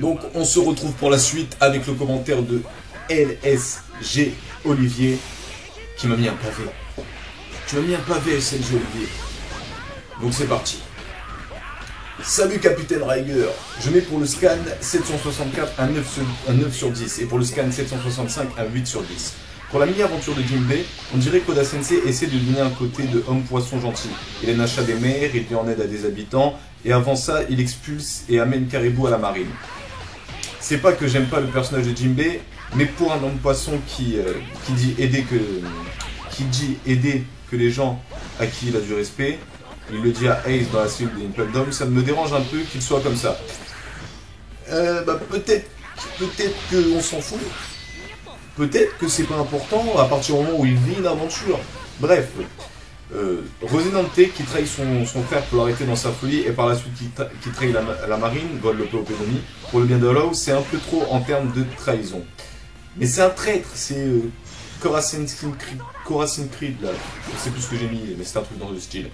Donc on se retrouve pour la suite avec le commentaire de LSG Olivier qui m'a mis un pavé. Tu m'as mis un pavé LSG Olivier. Donc c'est parti. Salut Capitaine Riger, je mets pour le scan 764 un 9 sur 10 et pour le scan 765 un 8 sur 10. Pour la mini-aventure de Jinbei, on dirait qu'Oda Sensei essaie de donner un côté de homme-poisson gentil. Il est achat des mers, il vient en aide à des habitants, et avant ça, il expulse et amène Caribou à la marine. C'est pas que j'aime pas le personnage de Jinbei, mais pour un homme-poisson qui dit aider que les gens à qui il a du respect, il le dit à Ace dans la suite d'Impel, ça me dérange un peu qu'il soit comme ça. Peut-être qu'on s'en fout. Peut-être que c'est pas important à partir du moment où il vit une aventure. Bref, Rosinante qui trahit son frère pour l'arrêter dans sa folie et par la suite qui trahit la marine, vole le Péopénomie, pour le bien de Law, c'est un peu trop en termes de trahison. Mais c'est un traître, c'est Corazon Creed là, je sais plus ce que j'ai mis, mais c'est un truc dans le style.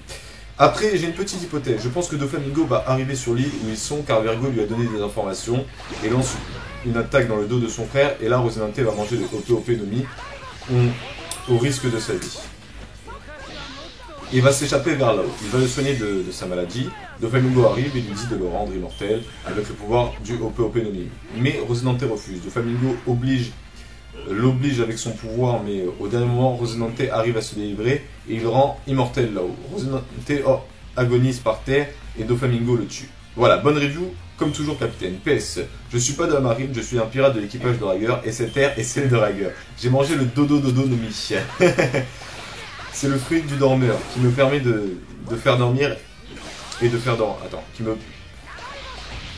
Après, j'ai une petite hypothèse. Je pense que Doflamingo va arriver sur l'île où ils sont car Virgo lui a donné des informations et lance une attaque dans le dos de son frère. Et là, Rosinante va manger le Péopénomie au risque de sa vie. Il va s'échapper vers là-haut. Il va le soigner de sa maladie. Doflamingo arrive et lui dit de le rendre immortel avec le pouvoir du Péopénomie. Mais Rosinante refuse. Doflamingo l'oblige avec son pouvoir, mais au dernier moment, Rosinante arrive à se délivrer et il le rend immortel là-haut. Rosinante agonise par terre et Doflamingo le tue. Voilà, bonne review, comme toujours capitaine. PS, je suis pas de la marine, je suis un pirate de l'équipage de Riger et cette air est celle de Riger. J'ai mangé le dodo Nomi. C'est le fruit du dormeur qui me permet de faire dormir et de faire dormir... Attends,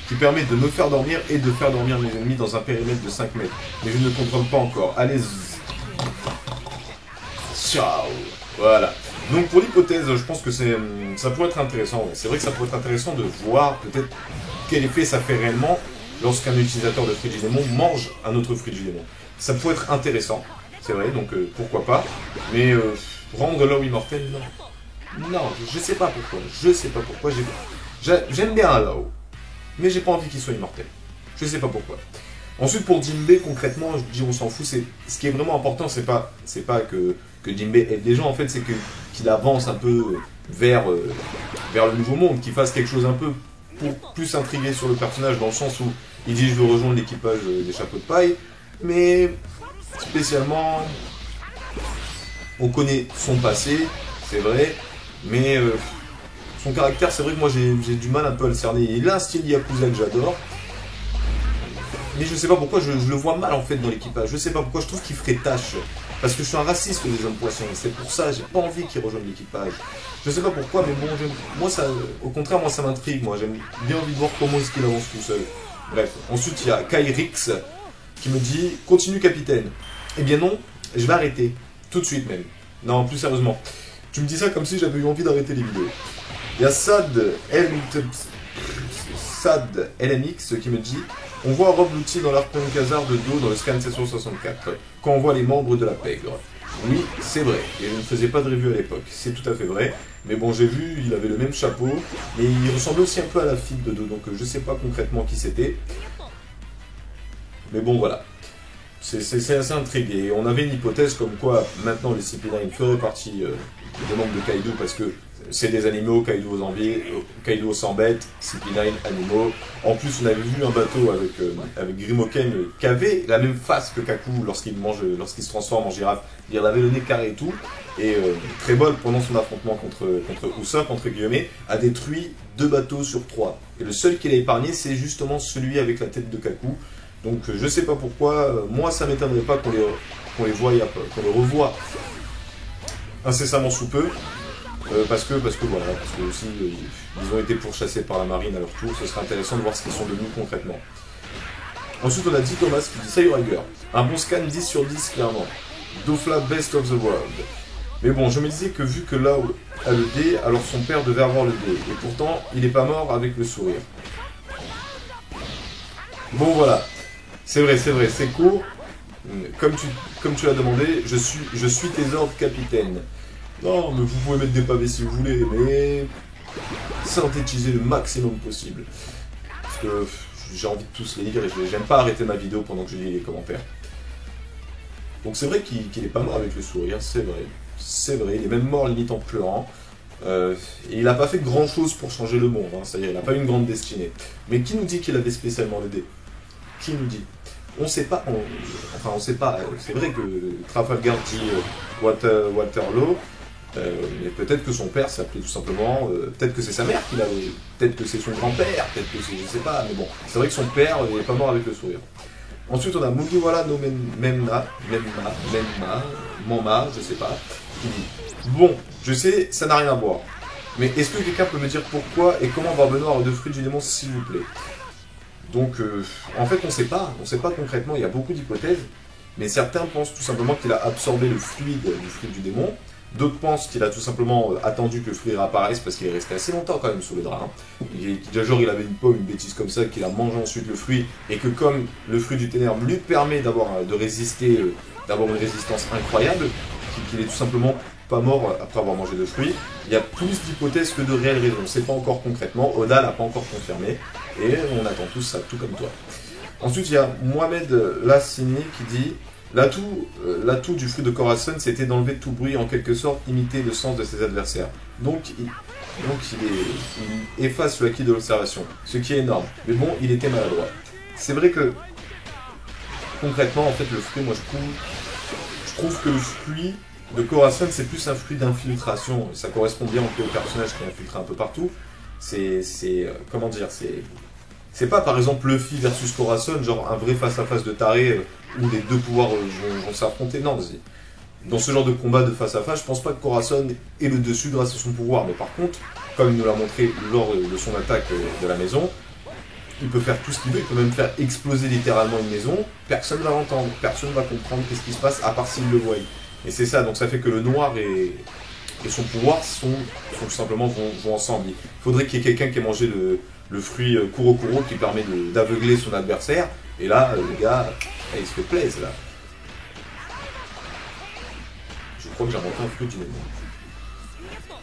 qui permet de me faire dormir et de faire dormir mes ennemis dans un périmètre de 5 mètres. Mais je ne contrôle pas encore. Allez, ciao. Voilà. Donc pour l'hypothèse, je pense que ça pourrait être intéressant. Ouais. C'est vrai que ça pourrait être intéressant de voir peut-être quel effet ça fait réellement lorsqu'un utilisateur de fruit du démon mange un autre fruit du démon. Ça pourrait être intéressant, c'est vrai, donc pourquoi pas. Mais rendre l'homme immortel, non. Non, je sais pas pourquoi. Je sais pas pourquoi. J'aime bien là-haut. Mais j'ai pas envie qu'il soit immortel. Je sais pas pourquoi. Ensuite, pour Jinbei, concrètement, je dis on s'en fout. Ce qui est vraiment important, c'est pas que Jinbei aide les gens, en fait, c'est qu'il avance un peu vers le nouveau monde, qu'il fasse quelque chose un peu pour plus intriguer sur le personnage, dans le sens où il dit je veux rejoindre l'équipage des chapeaux de paille, mais spécialement, on connaît son passé, c'est vrai, mais son caractère, c'est vrai que moi j'ai du mal un peu à le cerner. Il a un style Yakuza que j'adore, mais je sais pas pourquoi je le vois mal en fait dans l'équipage. Je sais pas pourquoi, je trouve qu'il ferait tâche. Parce que je suis un raciste des hommes poissons, c'est pour ça, j'ai pas envie qu'il rejoigne l'équipage. Je sais pas pourquoi, mais bon, moi ça, au contraire, moi ça m'intrigue, moi j'ai bien envie de voir comment est-ce qu'il avance tout seul. Bref, ensuite il y a Kairix qui me dit « Continue capitaine ». Eh bien non, je vais arrêter, tout de suite même. Non, plus sérieusement, tu me dis ça comme si j'avais eu envie d'arrêter les vidéos. Il y a Sad LMX qui me dit « On voit Rob Lutti dans l'arc Kazar de dos dans le scan 764, quand on voit les membres de la pègre. » Oui, c'est vrai, et je ne faisais pas de review à l'époque, c'est tout à fait vrai. Mais bon, j'ai vu, il avait le même chapeau, mais il ressemblait aussi un peu à la fille de dos, donc je sais pas concrètement qui c'était. Mais bon, voilà. C'est assez intrigué. On avait une hypothèse comme quoi, maintenant, les CP9 feraient partie des membres de Kaido, parce que c'est des animaux, Kaido aux envies, Kaido s'embête, CP9 animaux. En plus, on avait vu un bateau avec Grimoken qui avait la même face que Kaku lorsqu'il se transforme en girafe. Il avait le nez carré et tout. Et Trebol, pendant son affrontement contre Usopp, entre guillemets, a détruit 2 bateaux sur 3. Et le seul qu'il a épargné, c'est justement celui avec la tête de Kaku. Donc je sais pas pourquoi, moi ça m'étonnerait pas qu'on les revoie incessamment sous peu. Parce que aussi ils ont été pourchassés par la marine à leur tour, ce serait intéressant de voir ce qu'ils sont devenus concrètement. Ensuite on a dit Thomas qui dit Salut Riger, un bon scan 10 sur 10 clairement, Dofla best of the world. Mais bon, je me disais que vu que Law a le dé, alors son père devait avoir le dé, et pourtant il n'est pas mort avec le sourire. Bon voilà, c'est vrai, c'est court, comme tu l'as demandé, je suis tes ordres capitaine. Non, mais vous pouvez mettre des pavés si vous voulez, mais synthétiser le maximum possible. Parce que j'ai envie de tous les lire et j'aime pas arrêter ma vidéo pendant que je lis les commentaires. Donc c'est vrai qu'il est pas mort avec le sourire, c'est vrai. C'est vrai, il est même mort limite en pleurant. Et il n'a pas fait grand chose pour changer le monde, hein, c'est-à-dire il n'a pas eu une grande destinée. Mais qui nous dit qu'il avait spécialement aidé? Qui nous dit? On sait pas, enfin on sait pas, c'est vrai que Trafalgar dit Waterloo, mais peut-être que son père s'appelait tout simplement, peut-être que c'est sa mère qui l'a, peut-être que c'est son grand-père, peut-être que c'est, je sais pas, mais bon, c'est vrai que son père n'est pas mort avec le sourire. Ensuite on a Mugiwara no Moma, je sais pas, qui dit bon, je sais, ça n'a rien à voir, mais est-ce que quelqu'un peut me dire pourquoi et comment Barbe Noire a deux fruits du démon, s'il vous plaît? Donc, en fait, on ne sait pas concrètement, il y a beaucoup d'hypothèses, mais certains pensent tout simplement qu'il a absorbé le fluide du fruit du démon, d'autres pensent qu'il a tout simplement attendu que le fruit réapparaisse parce qu'il est resté assez longtemps quand même sous le drap. Hein. Genre, il avait une pomme, une bêtise comme ça, qu'il a mangé ensuite le fruit, et que comme le fruit du ténèbre lui permet d'avoir une résistance incroyable, qu'il est tout simplement pas mort après avoir mangé le fruit. Il y a plus d'hypothèses que de réelles raisons. On ne sait pas encore concrètement, Oda l'a pas encore confirmé, et on attend tous ça, tout comme toi. Ensuite, il y a Mohamed Lassini qui dit l'atout du fruit de Khorasan, c'était d'enlever tout bruit, en quelque sorte, imiter le sens de ses adversaires. Donc il efface le acquis de l'observation, ce qui est énorme. Mais bon, il était maladroit. C'est vrai que, concrètement, en fait, le fruit, moi je trouve que le fruit de Khorasan, c'est plus un fruit d'infiltration. Ça correspond bien au personnage qui est infiltré un peu partout. Comment dire, c'est pas par exemple Luffy versus Khorasan, genre un vrai face-à-face de taré où les deux pouvoirs vont s'affronter. Non, dans ce genre de combat de face-à-face, je pense pas que Khorasan ait le dessus grâce à son pouvoir. Mais par contre, comme il nous l'a montré lors de son attaque de la maison, il peut faire tout ce qu'il veut, il peut même faire exploser littéralement une maison. Personne va l'entendre, personne va comprendre qu'est-ce qui se passe à part s'il le voit. Et c'est ça, donc ça fait que le noir et son pouvoir sont tout simplement vont ensemble. Il faudrait qu'il y ait quelqu'un qui ait mangé le fruit Kurokuro qui permet d'aveugler son adversaire. Et là, le gars, il se fait plaisir là. Je crois que j'ai inventé un fruit du démon.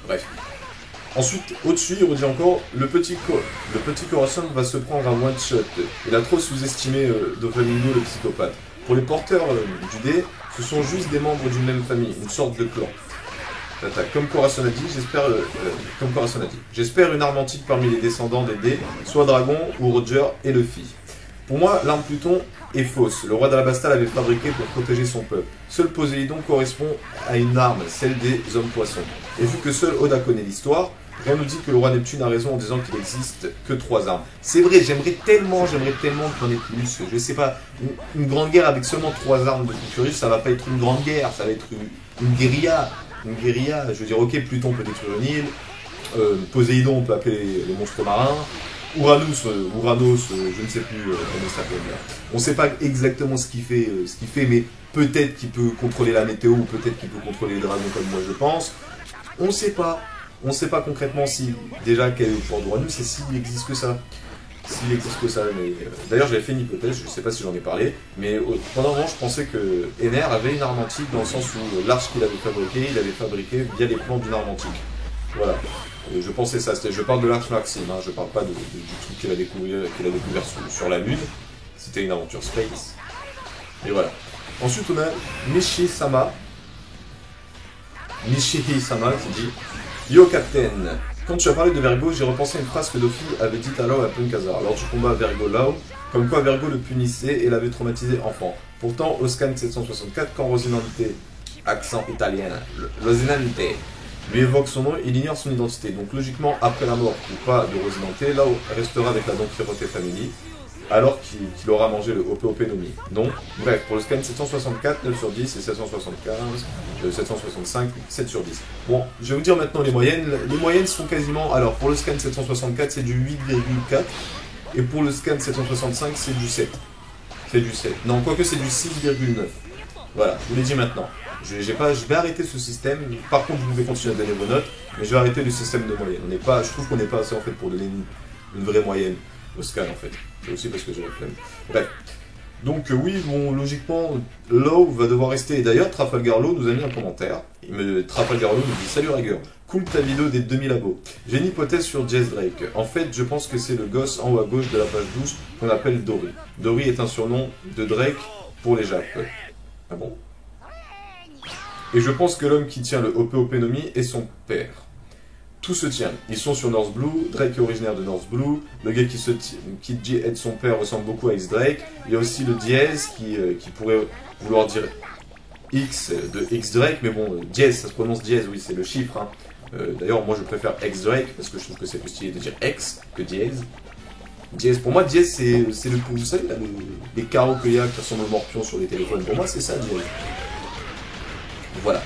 Bref. Ensuite, au-dessus, il redit encore, le petit Khorasan va se prendre un one-shot. Il a trop sous-estimé Doflamingo, le psychopathe. Pour les porteurs du dé, ce sont juste des membres d'une même famille, une sorte de clan. Comme Khorasan a dit, j'espère une arme antique parmi les descendants des dés, soit Dragon ou Roger et Luffy. Pour moi, l'arme Pluton est fausse. Le roi d'Alabasta l'avait fabriquée pour protéger son peuple. Seul Poséidon correspond à une arme, celle des hommes-poissons. Et vu que seul Oda connaît l'histoire, rien nous dit que le roi Neptune a raison en disant qu'il n'existe que 3 armes. C'est vrai, j'aimerais tellement qu'il y en ait plus. Je sais pas, une grande guerre avec seulement 3 armes de Futurus, ça va pas être une grande guerre, ça va être une guérilla. Une guérilla, je veux dire, ok, Pluton peut détruire une île, Poséidon on peut appeler les monstres marins, Uranus, je ne sais plus comment ça s'appelle. On ne sait pas exactement ce qu'il fait, mais peut-être qu'il peut contrôler la météo, ou peut-être qu'il peut contrôler les dragons comme moi je pense. On ne sait pas. On ne sait pas concrètement si, déjà, quel est le pouvoir d'Uranus et s'il existe que ça. S'il existe que ça, mais... D'ailleurs, j'avais fait une hypothèse, je ne sais pas si j'en ai parlé, mais pendant un moment, je pensais que Ener avait une arme antique dans le sens où l'arche qu'il avait fabriquée, il avait fabriqué via les plans d'une arme antique. Voilà. Je pensais ça, je parle de l'arche Maxime, hein, je parle pas du truc qu'il a découvert sur la Lune. C'était une aventure space. Et voilà. Ensuite, on a Mishi-sama. Mishi-sama qui dit Yo Captain, quand tu as parlé de Vergo, j'ai repensé à une phrase que Dofi avait dite à Lao et à Punkazar lors du combat Vergo Lao, comme quoi Vergo le punissait et l'avait traumatisé enfant. Pourtant, au scan 764, quand Rosinante, accent italien, Rosinante, lui évoque son nom, il ignore son identité. Donc logiquement, après la mort ou pas de Rosinante, Lao restera avec la Don Quirote Family, alors qu'il aura mangé le Ope no Mi. Donc, bref, pour le scan 764, 9 sur 10 et 775, 765, 7 sur 10. Bon, je vais vous dire maintenant les moyennes. Les moyennes sont quasiment... Alors, pour le scan 764, c'est du 8,4. Et pour le scan 765, c'est du 7. C'est du 7. Non, quoique c'est du 6,9. Voilà, je vous l'ai dit maintenant. Je vais arrêter ce système. Par contre, vous pouvez continuer à donner vos notes, mais je vais arrêter le système de moyenne. Je trouve qu'on n'est pas assez en fait pour donner une vraie moyenne au scan en fait. C'est aussi parce que j'ai la flemme. Bref. Donc oui, bon, logiquement, Law va devoir rester. Et d'ailleurs, Trafalgar Law nous a mis un commentaire. Trafalgar Law nous dit: Salut Rager, cool ta vidéo des 2000 abos. J'ai une hypothèse sur Jess Drake. En fait, je pense que c'est le gosse en haut à gauche de la page 12 qu'on appelle Dory. Dory est un surnom de Drake pour les Japs. Ah bon? Et je pense que l'homme qui tient le OP Nomi est son père. Tout se tient. Ils sont sur North Blue. Drake est originaire de North Blue. Le gars qui dit être son père ressemble beaucoup à X Drake. Il y a aussi le dièse qui pourrait vouloir dire X de X Drake. Mais bon, dièse, ça se prononce dièse, oui, c'est le chiffre. Hein. D'ailleurs, moi je préfère X Drake parce que je trouve que c'est plus stylé de dire X que dièse. Dièse, pour moi, dièse, c'est le. Vous savez, là, les carreaux qu'il y a qui ressemblent aux morpions sur les téléphones. Pour moi, c'est ça, dièse. Voilà.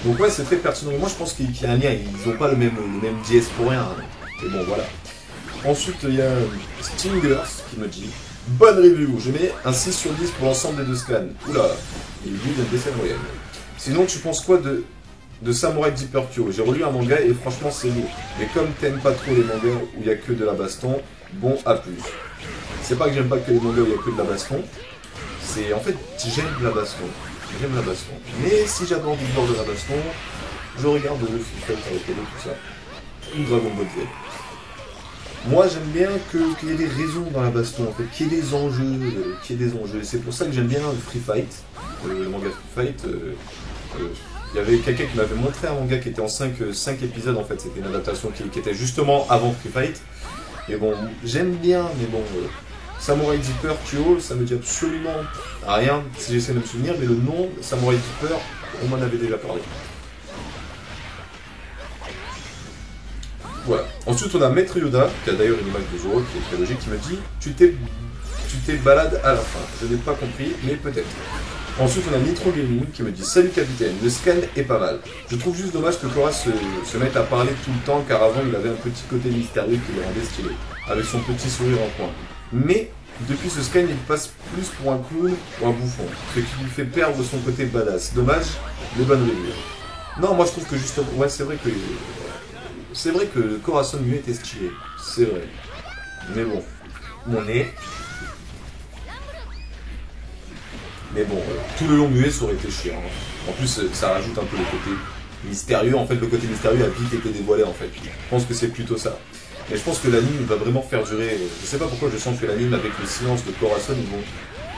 Donc ouais, c'est très pertinent. Moi, je pense qu'il y a un lien. Ils n'ont pas le même dièse pour rien. Hein. Mais bon, voilà. Ensuite, il y a Stingers qui me dit: bonne review. Je mets un 6 sur 10 pour l'ensemble des deux scans. Oula, il dit d'une décès moyenne. Sinon, tu penses quoi de Samurai Deeper Kyo? J'ai relu un manga et franchement, c'est lourd. Mais comme t'aimes pas trop les mangas où il n'y a que de la baston, bon, à plus. C'est pas que j'aime pas que les mangas où il n'y a que de la baston. C'est en fait, j'aime la baston. J'aime la baston. Mais si j'avais envie de voir de la baston, je regarde le Free Fight à la télé, tout ça. Ou Dragon Ball Z. Moi, j'aime bien qu'il y ait des raisons dans la baston, en fait, qu'il y ait des enjeux, C'est pour ça que j'aime bien le Free Fight, le manga Free Fight. Il y avait quelqu'un qui m'avait montré un manga qui était en 5 épisodes, en fait. C'était une adaptation qui était justement avant Free Fight. Et bon, j'aime bien, mais bon... Samurai Deeper Kyo, ça me dit absolument rien si j'essaie de me souvenir, mais le nom Samurai Deeper, on m'en avait déjà parlé. Voilà. Ensuite, on a Maître Yoda, qui a d'ailleurs une image de Zoro qui est très logique, qui me dit: tu t'es balade à la fin. Je n'ai pas compris, mais peut-être. Ensuite, on a Nitro Gaming qui me dit: salut capitaine, le scan est pas mal. Je trouve juste dommage que Korra se mette à parler tout le temps, car avant il avait un petit côté mystérieux qui le rendait stylé, avec son petit sourire en coin. Mais depuis ce scan, il passe plus pour un clown ou un bouffon, ce qui lui fait perdre son côté badass. Dommage, les bonnes reviews. Non, moi je trouve que justement, ouais, c'est vrai que Corazon Muet était stylé, c'est vrai. Mais bon, mon nez. Mais bon, tout le long muet, ça aurait été chiant. Hein. En plus, ça rajoute un peu le côté mystérieux. En fait, le côté mystérieux a vite été dévoilé, en fait. Je pense que c'est plutôt ça. Mais je pense que l'anime va vraiment faire durer. Je sais pas pourquoi je sens que l'anime, avec le silence de Corazon,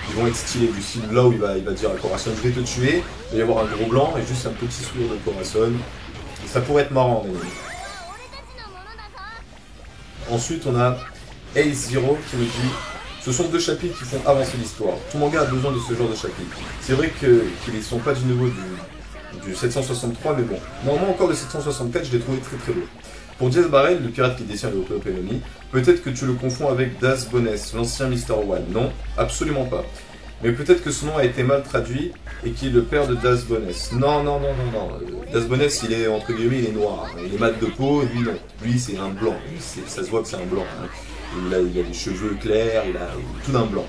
ils vont être stylés. Du style là où il va dire à Corazon: je vais te tuer. Il va y avoir un gros blanc et juste un petit sourire de Corazon. Ça pourrait être marrant en anime. Ensuite, on a Ace Zero qui me dit: ce sont deux chapitres qui font avancer l'histoire. Tout manga a besoin de ce genre de chapitres. C'est vrai qu'ils ne sont pas du niveau du 763, mais bon. Normalement, encore le 764, je l'ai trouvé très très beau. Pour Jess Barrel, le pirate qui dessine le OP Nomi, peut-être que tu le confonds avec Das Boness, l'ancien Mr. One. Non, absolument pas. Mais peut-être que son nom a été mal traduit et qu'il est le père de Das Boness. Non. Das Boness, il est, entre guillemets, il est noir. Il est mat de peau, et lui, non. Lui, c'est un blanc. Ça se voit que c'est un blanc. Hein. Il a des cheveux clairs, il a tout d'un blanc.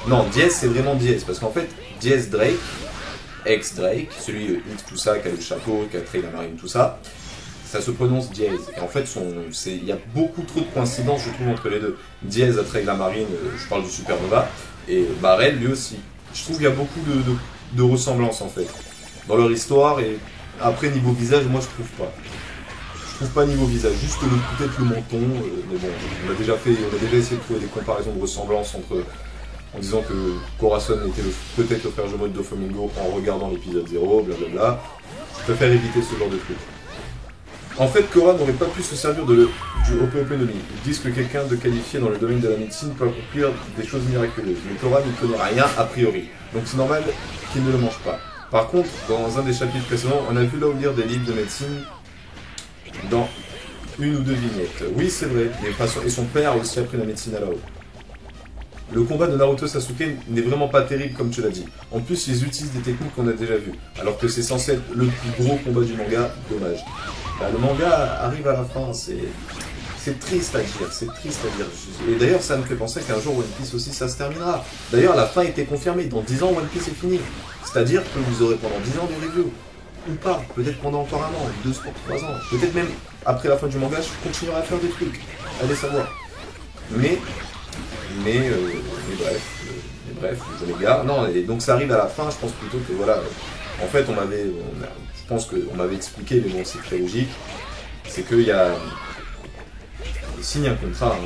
Non, Diez, c'est vraiment Diez. Parce qu'en fait, Diez Drake, ex-Drake, celui X tout ça, qui a le chapeau, qui a créé la marine, tout ça, ça se prononce Diez. Et en fait, il y a beaucoup trop de coïncidences, je trouve, entre les deux. Diez a créé la marine, je parle du Supernova, et Barrel, lui aussi. Je trouve qu'il y a beaucoup de ressemblances, en fait, dans leur histoire. Et après, niveau visage, moi, je trouve pas. Je trouve pas niveau visage, juste peut-être le menton, mais bon, on a déjà essayé de trouver des comparaisons de ressemblances en disant que Corazon était peut-être le frère jumeau de Doflamingo en regardant l'épisode 0, blablabla. Je préfère éviter ce genre de trucs. En fait, Korra n'aurait pas pu se servir du OP Nomi. Ils disent que quelqu'un de qualifié dans le domaine de la médecine peut accomplir des choses miraculeuses, mais Korra n'y connaît rien a priori, donc c'est normal qu'il ne le mange pas. Par contre, dans un des chapitres précédents, on a vu là où lire des livres de médecine dans une ou deux vignettes. Oui, c'est vrai, et son père a aussi appris la médecine à la haut. Le combat de Naruto Sasuke n'est vraiment pas terrible comme tu l'as dit. En plus, ils utilisent des techniques qu'on a déjà vues, alors que c'est censé être le plus gros combat du manga, dommage. Bah, le manga arrive à la fin, c'est triste à dire, Et d'ailleurs, ça me fait penser qu'un jour One Piece aussi, ça se terminera. D'ailleurs, la fin était confirmée, dans 10 ans, One Piece est fini. C'est-à-dire que vous aurez pendant 10 ans des reviews. Ou pas, peut-être pendant encore un an, 2 pour 3 ans. Peut-être même après la fin du manga, je continuerai à faire des trucs. Allez savoir. Mais bref. bref, je m'égare. Non, et donc ça arrive à la fin, je pense plutôt que voilà, en fait je pense qu'on m'avait expliqué, mais bon c'est très logique, c'est qu'il y a, ils signent un contrat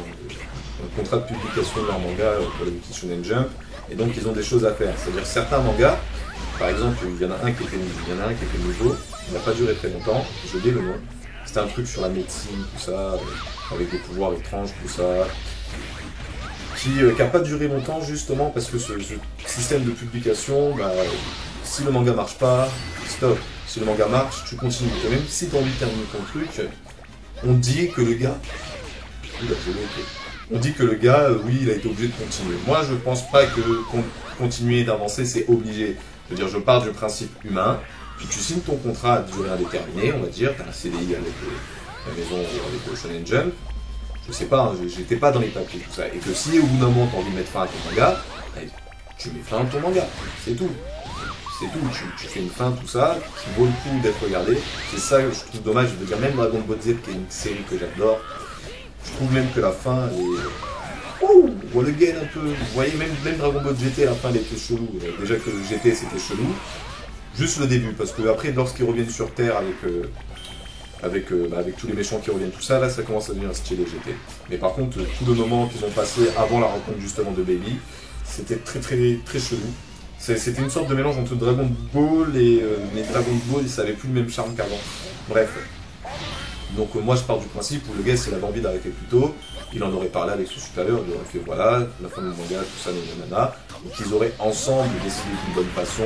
de publication de leur manga pour le Wiki Shonen Jump, et donc ils ont des choses à faire. C'est-à-dire certains mangas, par exemple, il y en a un qui était nouveau, il n'a pas duré très longtemps, j'ai oublié le nom. C'était un truc sur la médecine, tout ça, avec des pouvoirs étranges, tout ça, qui n'a pas duré longtemps justement parce que ce système de publication, bah, si le manga marche pas, stop. Si le manga marche, tu continues. Et même si tu as envie de terminer ton truc, on dit que le gars... On dit que le gars, oui, il a été obligé de continuer. Moi, je pense pas que continuer d'avancer, c'est obligé. Je veux dire, je pars du principe humain, puis tu signes ton contrat à durée indéterminée, on va dire, tu as un CDI avec la maison, avec le Shonen Jump, je sais pas, hein, j'étais pas dans les papiers, tout ça, et que si au bout d'un moment tu as envie de mettre fin à ton manga, tu mets fin à ton manga, c'est tout. C'est tout, tu fais une fin, tout ça, qui vaut le coup d'être regardé. C'est ça que je trouve dommage, je veux dire, même Dragon Ball Z, qui est une série que j'adore, je trouve même que la fin est... Ouh, on le gain un peu. Vous voyez, même Dragon Ball GT, à la fin, il était chelou. Déjà que le GT, c'était chelou. Juste le début, parce que après, lorsqu'ils reviennent sur Terre avec tous les méchants qui reviennent, tout ça, là, ça commence à devenir stylé GT. Mais par contre, tout le moment qu'ils ont passé avant la rencontre justement de Baby, c'était très très très chelou. C'était une sorte de mélange entre Dragon Ball et... mais Dragon Ball, ça avait plus le même charme qu'avant. Bref. Donc moi je pars du principe où le gars s'il avait envie d'arrêter plus tôt, il en aurait parlé avec son supérieur, il aurait fait voilà, la fin du manga, tout ça, nanana, et qu'ils auraient ensemble décidé d'une bonne façon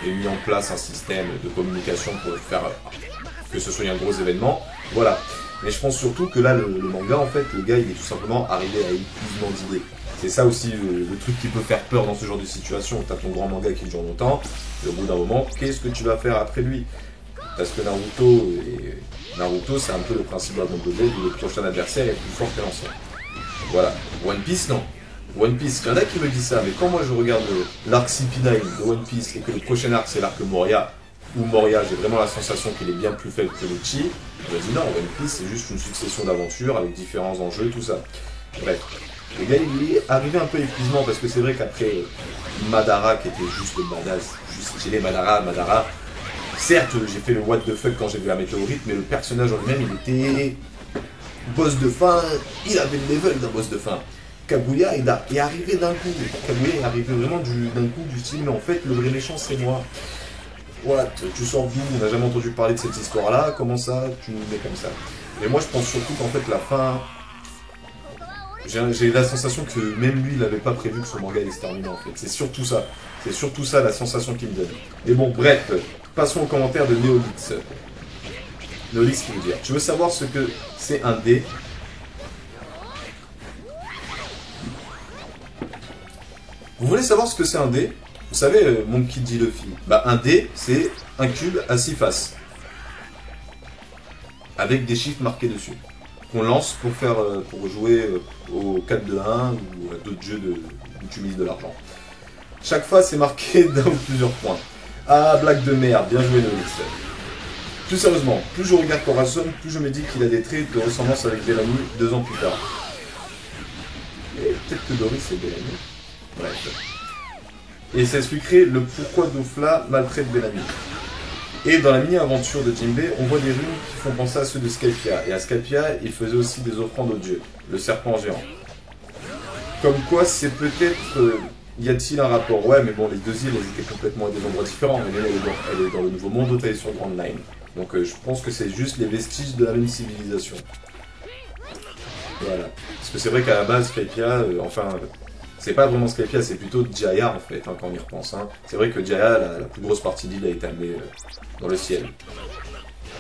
et mis en place un système de communication pour faire que ce soit un gros événement, voilà. Mais je pense surtout que là le manga en fait, le gars il est tout simplement arrivé à épuisement d'idées. C'est ça aussi le truc qui peut faire peur dans ce genre de situation, t'as ton grand manga qui dure longtemps, et au bout d'un moment, qu'est-ce que tu vas faire après lui? Parce que Naruto, c'est un peu le principe de Dragon Ball Z où le prochain adversaire est plus fort que l'ancien. Voilà. One Piece, non. One Piece, il y en a qui me disent ça, mais quand moi je regarde l'arc CP9 de One Piece et que le prochain arc c'est l'arc Moria, où Moria, j'ai vraiment la sensation qu'il est bien plus faible que Lucci, je me dis non, One Piece c'est juste une succession d'aventures avec différents enjeux, tout ça. Bref. Le gars il est arrivé un peu épuisement parce que c'est vrai qu'après Madara qui était juste badass, juste stylé, Madara. Certes, j'ai fait le what the fuck quand j'ai vu la météorite, mais le personnage en lui-même, il était boss de fin, il avait le level d'un boss de fin. Kaguya, il est arrivé d'un coup. Kaguya est arrivé vraiment d'un coup du style, mais en fait, le vrai méchant, c'est moi. What? Tu sors d'où? On n'a jamais entendu parler de cette histoire-là, comment ça? Tu nous mets comme ça. Et moi, je pense surtout qu'en fait, la fin... J'ai la sensation que même lui, il n'avait pas prévu que son manga allait se terminer, en fait. C'est surtout ça. C'est surtout ça, la sensation qu'il me donne. Mais bon, bref... Passons aux commentaires de Neolix. Neolix qui veut dire: tu veux savoir ce que c'est un dé? Vous voulez savoir ce que c'est un dé? Vous savez, Monkey D. Luffy, bah un dé, c'est un cube à 6 faces. Avec des chiffres marqués dessus. Qu'on lance pour jouer au 4 de 1 ou à d'autres jeux où tu mises de l'argent. Chaque face est marqué d'un ou plusieurs points. Ah, blague de merde, bien joué Neolix. Plus sérieusement, plus je regarde Corazon, plus je me dis qu'il a des traits de ressemblance avec Bellamy 2 ans plus tard. Et peut-être que Doris est Bellamy. Bref. Et ça expliquerait le pourquoi Dofla maltraite Bellamy. Et dans la mini-aventure de Jinbe, on voit des runes qui font penser à ceux de Skypia. Et à Skypia, il faisait aussi des offrandes aux dieux, le serpent géant. Comme quoi, c'est peut-être... y a-t-il un rapport? Ouais, mais bon, les deux îles, elles étaient complètement à des endroits différents. Mais elle est dans le nouveau monde, elle est sur Grand Line. Donc je pense que c'est juste les vestiges de la même civilisation. Voilà. Parce que c'est vrai qu'à la base, Skypia, c'est pas vraiment Skypia, c'est plutôt Jaya en fait, hein, quand on y repense. Hein. C'est vrai que Jaya, la plus grosse partie de l'île a été amenée dans le ciel.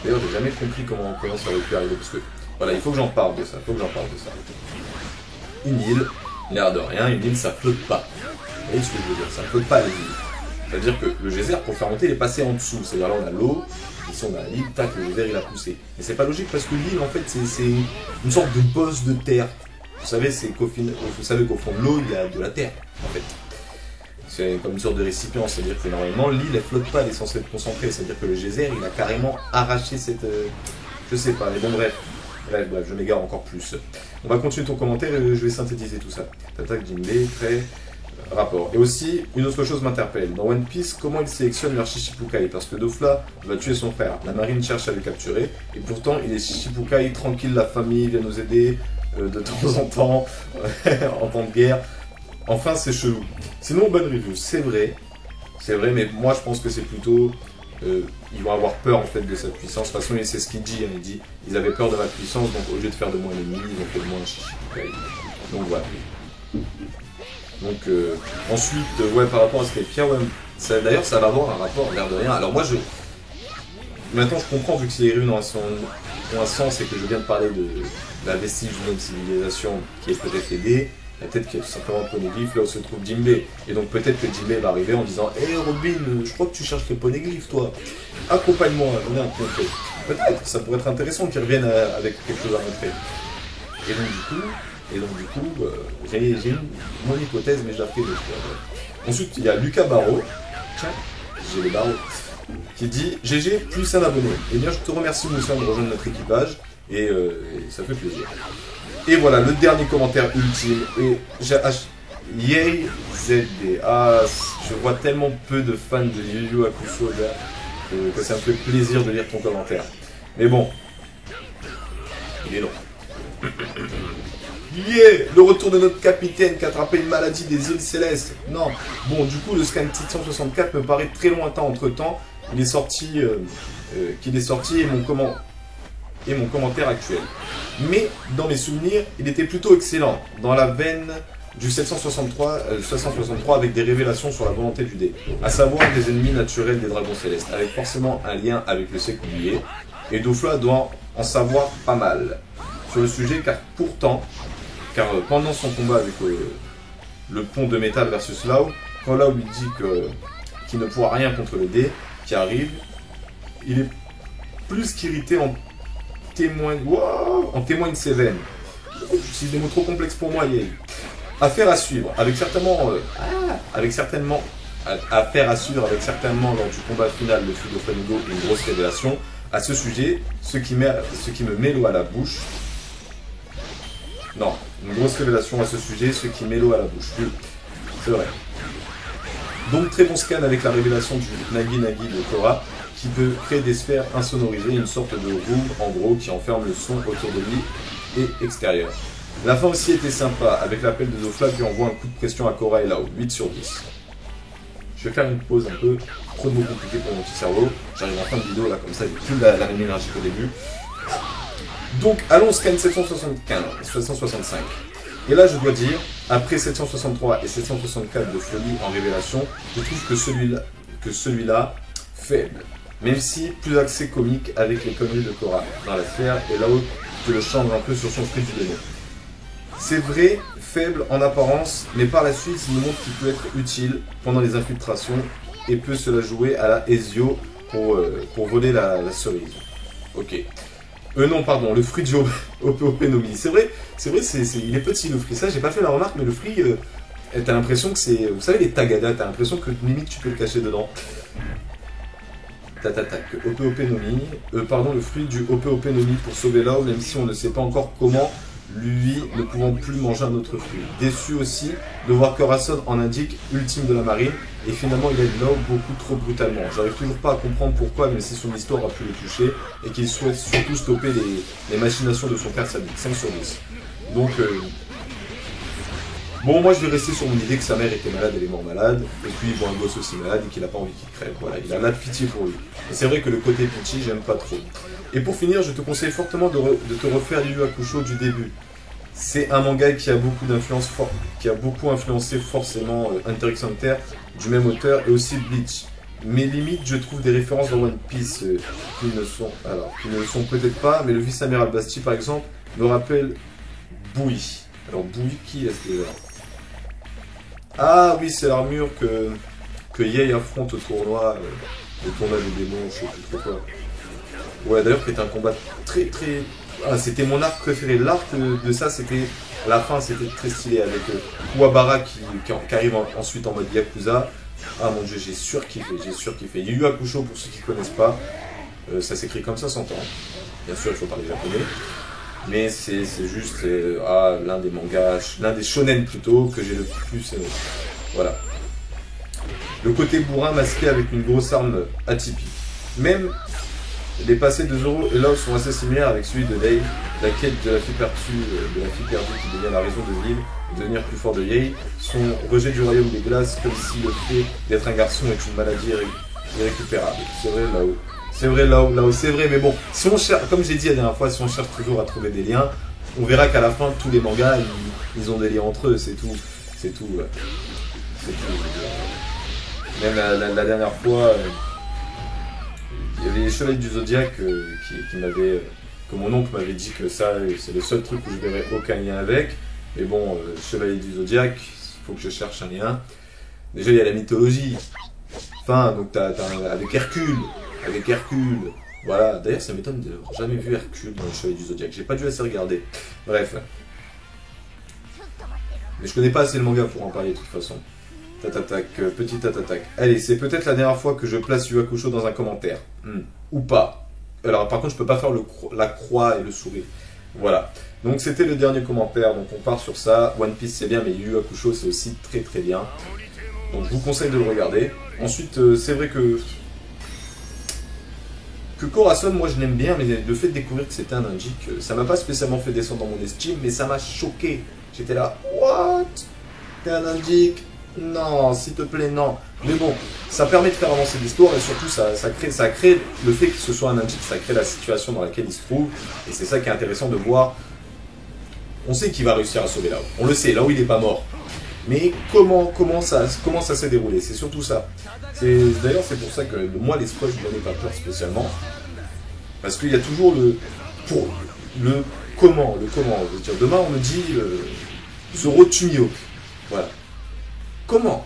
D'ailleurs, j'ai jamais compris comment ça aurait pu arriver. Parce que, voilà, il faut que j'en parle de ça. Une île, l'air de rien, une île, ça flotte pas. Vous voyez ce que je veux dire? Ça ne flotte pas les îles. C'est-à-dire que le geyser, pour le faire monter, il est passé en dessous. C'est-à-dire là, on a l'eau, ici on a l'île, tac, le geyser, il a poussé. Mais c'est pas logique parce que l'île, en fait, c'est une sorte de bosse de terre. Vous savez, qu'au fond de l'eau, il y a de la terre, en fait. C'est comme une sorte de récipient, c'est-à-dire que normalement, l'île, elle flotte pas, elle est censée être concentrée. C'est-à-dire que le geyser, il a carrément arraché cette... je sais pas, mais bon, bref, je m'égare encore plus. On va continuer ton commentaire et je vais synthétiser tout ça. T'attaques Jinbe, prêt... rapport. Et aussi, une autre chose m'interpelle. Dans One Piece, comment ils sélectionnent leur Shichibukai? Parce que Dofla va tuer son frère. La marine cherche à le capturer. Et pourtant, il est Shichibukai, tranquille, la famille vient nous aider de temps en temps, en temps de guerre. Enfin, c'est chelou. Sinon, bonne review, c'est vrai, mais moi je pense que c'est plutôt... ils vont avoir peur en fait de sa puissance. De toute façon, c'est ce qu'il dit, il dit ils avaient peur de ma puissance, donc au lieu de faire de moi un ennemi, ils ont fait de moi un Shichibukai. Donc voilà. Donc ensuite, ouais, par rapport à ce qu'est Pia, ouais, d'ailleurs ça va avoir un rapport, l'air de rien. Alors moi, maintenant je comprends, vu que ces runes ont un sens et que je viens de parler de la vestige d'une autre civilisation qui est peut-être aidée. Peut-être qu'il y a tout simplement un poneglyphe là où se trouve Jinbei. Et donc peut-être que Jinbei va arriver en disant hé Robin, je crois que tu cherches les poneglyphes toi. Accompagne-moi, on est un peu. Peut-être, ça pourrait être intéressant qu'ils reviennent avec quelque chose à montrer. Et donc du coup, j'ai mon hypothèse, mais je la ferai deux fois. Ensuite, il y a Lucas Barreau. Tiens, j'ai les barreaux. Qui dit GG plus un abonné. Eh bien, je te remercie Moussa de rejoindre notre équipage. Et ça fait plaisir. Et voilà, le dernier commentaire ultime. Et Yay ZD. Ah, je vois tellement peu de fans de Yu Yu Hakusho que ça me fait plaisir de lire ton commentaire. Mais bon, il est long. Yeah, le retour de notre capitaine qui a attrapé une maladie des îles célestes. Non, bon, du coup, le scan 764 me paraît très lointain entre temps. Il est sorti, et mon commentaire actuel. Mais dans mes souvenirs, il était plutôt excellent, dans la veine du 763 avec des révélations sur la volonté du dé, à savoir des ennemis naturels des dragons célestes, avec forcément un lien avec le siècle oublié, et Dofla doit en savoir pas mal sur le sujet, car pendant son combat avec le pont de métal versus Lao, quand Lao lui dit qu'il ne pourra rien contre le dé qui arrive, il est plus qu'irrité en témoigne ses veines. C'est des mots trop complexes pour moi, Yay. Affaire à suivre, avec certainement lors du combat final de Fudo Flamingo une grosse révélation à ce sujet, ce qui me met l'eau à la bouche. Non, une grosse révélation à ce sujet, ce qui met l'eau à la bouche. C'est vrai. Donc très bon scan avec la révélation du Nagi Nagi de Korra, qui peut créer des sphères insonorisées, une sorte de room en gros qui enferme le son autour de lui et extérieur. La fin aussi était sympa, avec l'appel de Dofla qui envoie un coup de pression à Korra et Lao, 8 sur 10. Je vais faire une pause un peu, trop de mots compliqués pour mon petit cerveau, j'arrive en fin de vidéo là, comme ça il n'y a plus la même énergie qu'au début. Donc allons scan 765. Et là je dois dire, après 763 et 764 de folie en révélation, je trouve que celui-là faible. Même si plus axé comique avec les conneries de Korra dans la sphère et là-haut que le chambre un peu sur son fruit du démon. C'est vrai, faible en apparence, mais par la suite il nous montre qu'il peut être utile pendant les infiltrations et peut se la jouer à la Ezio pour voler la cerise. Ok. Non, pardon, le fruit du OPOP Nomi. C'est vrai, il est petit le fruit. Ça, j'ai pas fait la remarque, mais le fruit, t'as l'impression que c'est... Vous savez, les tagadas, t'as l'impression que limite tu peux le cacher dedans. OPOP Nomi. Le fruit du OPOP Nomi pour sauver Lao, même si on ne sait pas encore comment, lui ne pouvant plus manger un autre fruit. Déçu aussi de voir que Rason en indique ultime de la marine, et finalement il aide Lao beaucoup trop brutalement. J'arrive toujours pas à comprendre pourquoi, même si son histoire a pu le toucher, et qu'il souhaite surtout stopper les machinations de son père sadique. 5 sur 10. Donc, bon, moi je vais rester sur mon idée que sa mère était malade, elle est morte malade, et puis il voit un gosse aussi malade et qu'il a pas envie qu'il crève. Voilà, il a là de pitié pour lui. Et c'est vrai que le côté pitié, j'aime pas trop. Et pour finir, je te conseille fortement de te refaire Yu Yu Hakusho du début. C'est un manga qui a beaucoup d'influence qui a beaucoup influencé forcément Hunter x Hunter, du même auteur, et aussi Bleach. Mais limite, je trouve des références dans One Piece qui ne le sont peut-être pas, mais le vice-amiral Basti par exemple me rappelle Bouy. Alors Bouy, qui est-ce déjà? Ah oui, c'est l'armure que Yei affronte au tournoi, le tournoi des démons, je sais plus trop quoi. Ouais, d'ailleurs, qui était un combat très... Ah, c'était mon arc préféré. L'arc de ça, c'était... La fin, c'était très stylé avec Kuwabara qui arrive ensuite en mode Yakuza. Ah mon dieu, j'ai surkiffé. Yu Yu Hakusho, pour ceux qui ne connaissent pas, ça s'écrit comme ça, s'entend. Bien sûr, il faut parler japonais. Mais c'est juste l'un des mangas, l'un des shonen plutôt, que j'ai le plus aimé. Voilà. Le côté bourrin masqué avec une grosse arme atypique. Même les passés de Zoro et Law sont assez similaires avec celui de Lei. La quête de la fille perdue qui devient la raison de vivre, de devenir plus fort de Yei. Son rejet du royaume des glaces, comme si le fait d'être un garçon est une maladie irrécupérable. C'est vrai là-haut. C'est vrai là-haut, c'est vrai, mais bon, si on cherche, comme j'ai dit la dernière fois, si on cherche toujours à trouver des liens, on verra qu'à la fin, tous les mangas, ils ont des liens entre eux, c'est tout. C'est tout. C'est tout. Même la dernière fois, il y avait les Chevaliers du Zodiaque qui m'avaient... que mon oncle m'avait dit que ça, c'est le seul truc où je verrais aucun lien avec. Mais bon, Chevalier du Zodiaque, il faut que je cherche un lien. Déjà, il y a la mythologie. Enfin, donc avec Hercule. Voilà. D'ailleurs, ça m'étonne d'avoir jamais vu Hercule dans le Chevalier du Zodiaque. J'ai pas dû assez regarder. Bref. Mais je connais pas assez le manga pour en parler de toute façon. Petit tatatak. Allez, c'est peut-être la dernière fois que je place Yu Hakusho dans un commentaire. Ou pas. Alors par contre, je peux pas faire la croix et le sourire. Voilà. Donc c'était le dernier commentaire, donc on part sur ça. One Piece c'est bien, mais Yu Hakusho c'est aussi très très bien. Donc je vous conseille de le regarder. Ensuite, c'est vrai que Corazon, moi je l'aime bien, mais le fait de découvrir que c'était un Nanjik, ça m'a pas spécialement fait descendre dans mon estime, mais ça m'a choqué. J'étais là, what? T'es un Nanjik? Non, s'il te plaît, non. Mais bon, ça permet de faire avancer l'histoire et surtout ça crée le fait que ce soit un Nanjik, ça crée la situation dans laquelle il se trouve. Et c'est ça qui est intéressant de voir. On sait qu'il va réussir à sauver Lao. On le sait, Lao il est pas mort. Mais comment ça s'est déroulé? C'est surtout ça. D'ailleurs, c'est pour ça que moi, les spoils, je n'en ai pas peur spécialement. Parce qu'il y a toujours le comment. Je veux dire, demain, on me dit Zoro Tumio. Voilà. Comment?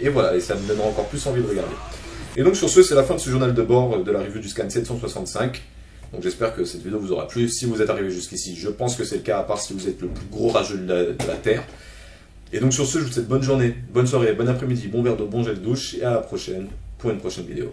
Et voilà, et ça me donnera encore plus envie de regarder. Et donc sur ce, c'est la fin de ce journal de bord de la revue du Scan 765. Donc j'espère que cette vidéo vous aura plu. Si vous êtes arrivé jusqu'ici, je pense que c'est le cas, à part si vous êtes le plus gros rageux de la Terre. Et donc sur ce, je vous souhaite bonne journée, bonne soirée, bon après-midi, bon verre d'eau, bon jet de douche, et à la prochaine pour une prochaine vidéo.